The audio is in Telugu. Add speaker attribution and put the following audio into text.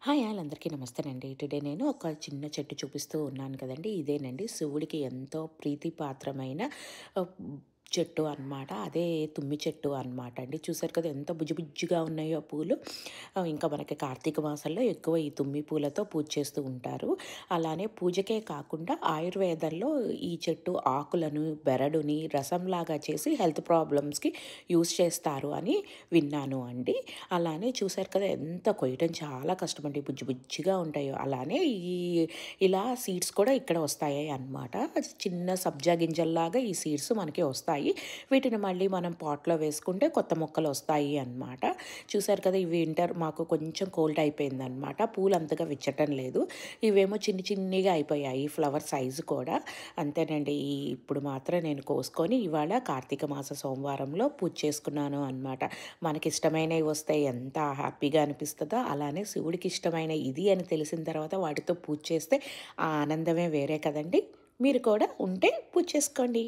Speaker 1: హాయ్ ఆల్ అందరికీ నమస్తేనండి. టుడే నేను ఒక చిన్న చెట్టు చూపిస్తూ ఉన్నాను కదండీ! ఇదేనండి శివుడికి ఎంతో ప్రీతిపాత్రమైన ఆహ్, చెట్టు అన్నమాట. అదే తుమ్మి చెట్టు అన్నమాట అండి. చూసారు కదా! ఎంత బుజ్జి బుజ్జిగా ఉన్నాయో పూలు. ఇంకా మనకి కార్తీక మాసంలో ఎక్కువ ఈ తుమ్మి పూలతో పూజ చేస్తూ ఉంటారు. అలానే పూజకే కాకుండా ఆయుర్వేదంలో ఈ చెట్టు ఆకులను, బెరడుని రసంలాగా చేసి హెల్త్ ప్రాబ్లమ్స్‌కి యూజ్ చేస్తారు అని విన్నాను అండి. అలానే చూసారు కదా! ఎంత కొయ్యడం చాలా కష్టమండి. బుజ్జి బుజ్జిగా ఉంటాయో. అలానే ఇలా సీడ్స్ కూడా ఇక్కడ వస్తాయి అన్నమాట. చిన్న సబ్జా గింజల్లాగా ఈ సీడ్స్ మనకి వస్తాయి. వీటిని మళ్ళీ మనం పాట్‌లో వేసుకుంటే కొత్త మొక్కలు వస్తాయి అన్నమాట. చూసారు కదా! ఈ వింటర్ మాకు కొంచెం కోల్డ్ అయిపోయిందనమాట. పూలు అంతగా విచ్చటం లేదు. ఇవేమో చిన్ని చిన్నిగా అయిపోయాయి. ఫ్లవర్ సైజు కూడా. అంతేనండి. ఇప్పుడు మాత్రం నేను కోసుకొని ఇవాళ కార్తీక మాస సోమవారంలో పూజ చేసుకున్నాను అనమాట. మనకిష్టమైనవి వస్తే ఎంత హ్యాపీగా అనిపిస్తదో, అలానే శివుడికి ఇష్టమైన ఇది అని తెలిసిన తర్వాత వాటితో పూజ చేస్తే ఆ ఆనందమే వేరే కదండీ! మీరు కూడా ఉంటే పూజ చేసుకోండి.